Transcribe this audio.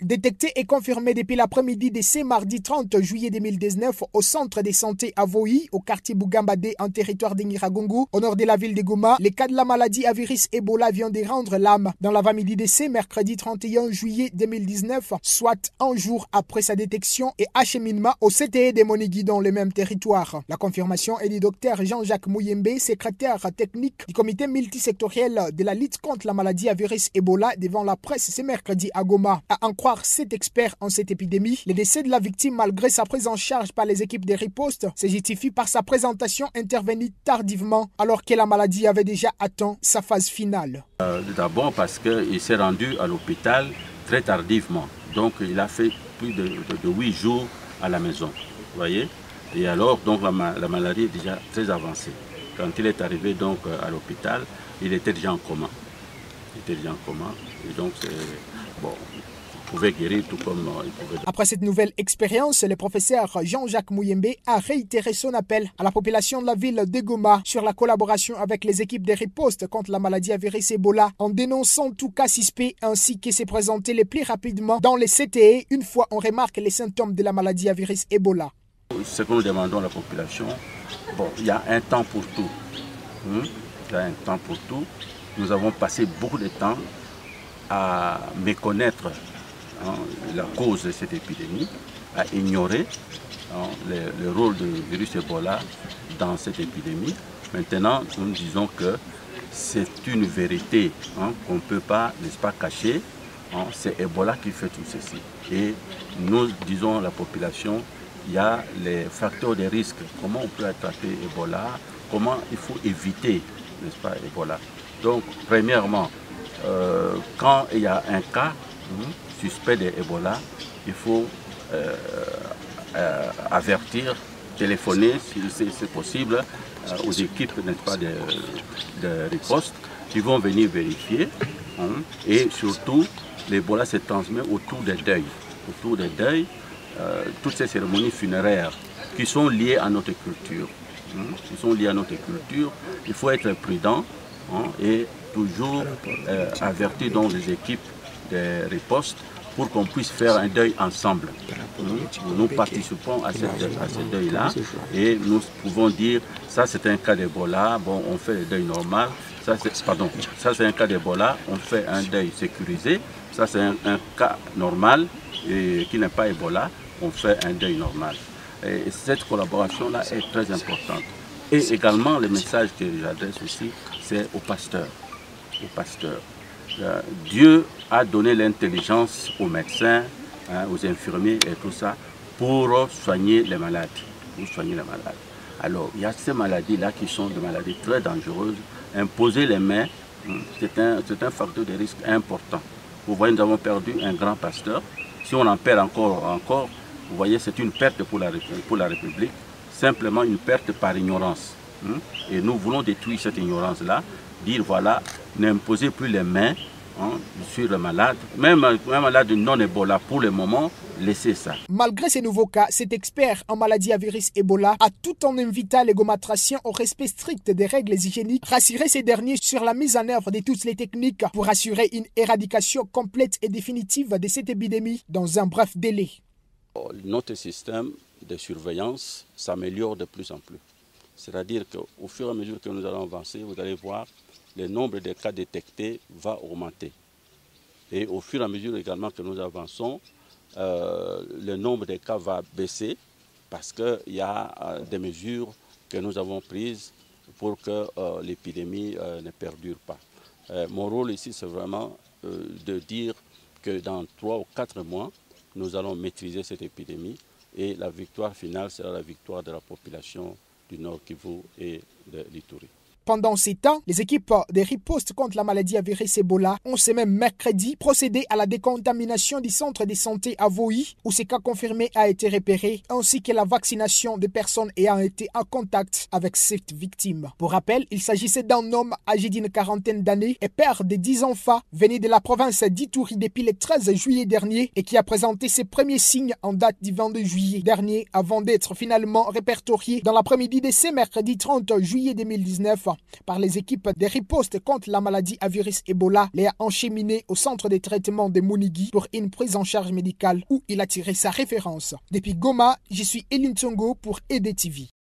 Détecté et confirmé depuis l'après-midi de ce mardi 30 juillet 2019 au centre de santé à Voi, au quartier Bougambadé, en territoire de Nyiragongo, au nord de la ville de Goma, les cas de la maladie à virus Ebola viennent de rendre l'âme dans l'avant-midi de ce mercredi 31 juillet 2019, soit un jour après sa détection et acheminement au CTE de Monigui dans le même territoire. La confirmation est du docteur Jean-Jacques Mouyembe, secrétaire technique du comité multisectoriel de la lutte contre la maladie à virus Ebola devant la presse ce mercredi à Goma. Cet expert en cette épidémie, le décès de la victime malgré sa prise en charge par les équipes de riposte se justifie par sa présentation intervenue tardivement alors que la maladie avait déjà atteint sa phase finale. D'abord parce qu'il s'est rendu à l'hôpital très tardivement, donc il a fait plus de 8 jours à la maison, vous voyez. Et alors donc la maladie est déjà très avancée. Quand il est arrivé donc à l'hôpital, il était déjà en coma. Et donc c'est bon. Pouvait guérir tout comme il pouvait. Après cette nouvelle expérience, le professeur Jean-Jacques Mouyembe a réitéré son appel à la population de la ville de Goma sur la collaboration avec les équipes de riposte contre la maladie à virus Ebola en dénonçant tout cas suspect ainsi que s'est présenté le plus rapidement dans les CTE une fois on remarque les symptômes de la maladie à virus Ebola. Ce que nous demandons à la population, bon, il y a un temps pour tout. Il y a un temps pour tout. Nous avons passé beaucoup de temps à méconnaître la cause de cette épidémie, à ignorer le rôle du virus Ebola dans cette épidémie. Maintenant, nous disons que c'est une vérité qu'on ne peut pas, n'est-ce pas, cacher. C'est Ebola qui fait tout ceci. Et nous disons à la population, il y a les facteurs de risque, comment on peut attraper Ebola, comment il faut éviter, n'est-ce pas, Ebola. Donc, premièrement, quand il y a un cas suspect d'Ebola, il faut avertir, téléphoner si c'est possible aux équipes, n'est-ce pas, de riposte qui vont venir vérifier. Et surtout, l'Ebola se transmet autour des deuils. Autour des deuils, toutes ces cérémonies funéraires qui sont liées à notre culture. Il faut être prudent et toujours avertir donc les équipes de riposte pour qu'on puisse faire un deuil ensemble. Nous participons à ce deuil-là et nous pouvons dire ça c'est un cas d'Ebola, bon on fait le deuil normal, ça c'est un cas d'Ebola, on fait un deuil sécurisé, ça c'est un cas normal et qui n'est pas Ebola, on fait un deuil normal. Et cette collaboration-là est très importante. Et également le message que j'adresse aussi, c'est aux pasteurs. Dieu a donné l'intelligence aux médecins, aux infirmiers et tout ça pour soigner les malades. Alors, il y a ces maladies-là qui sont des maladies très dangereuses. Imposer les mains, c'est un facteur de risque important. Vous voyez, nous avons perdu un grand pasteur. Si on en perd encore, vous voyez, c'est une perte pour la République, simplement une perte par ignorance. Et nous voulons détruire cette ignorance-là, dire voilà, n'imposez plus les mains sur le malade, même un malade non-Ebola pour le moment, laissez ça. Malgré ces nouveaux cas, cet expert en maladie à virus Ebola a tout en invitant les gomatraciens au respect strict des règles hygiéniques, rassurer ces derniers sur la mise en œuvre de toutes les techniques pour assurer une éradication complète et définitive de cette épidémie dans un bref délai. Notre système de surveillance s'améliore de plus en plus. C'est-à-dire qu'au fur et à mesure que nous allons avancer, vous allez voir, le nombre de cas détectés va augmenter. Et au fur et à mesure également que nous avançons, le nombre de cas va baisser parce qu'il y a des mesures que nous avons prises pour que l'épidémie ne perdure pas. Mon rôle ici, c'est vraiment de dire que dans 3 ou 4 mois, nous allons maîtriser cette épidémie et la victoire finale sera la victoire de la population du Nord Kivu et de l'Ituri. Pendant ces temps, les équipes de riposte contre la maladie à virus Ebola ont ce même mercredi procédé à la décontamination du centre de santé à Voi, où ce cas confirmé a été repéré, ainsi que la vaccination des personnes ayant été en contact avec cette victime. Pour rappel, il s'agissait d'un homme âgé d'une quarantaine d'années et père de 10 enfants, venu de la province d'Ituri depuis le 13 juillet dernier et qui a présenté ses premiers signes en date du 22 juillet dernier avant d'être finalement répertorié dans l'après-midi de ce mercredi 30 juillet 2019 par les équipes des ripostes contre la maladie à virus Ebola, les a encheminés au centre de traitement de Monigui pour une prise en charge médicale où il a tiré sa référence. Depuis Goma, je suis Eline Tsongo pour EDTV.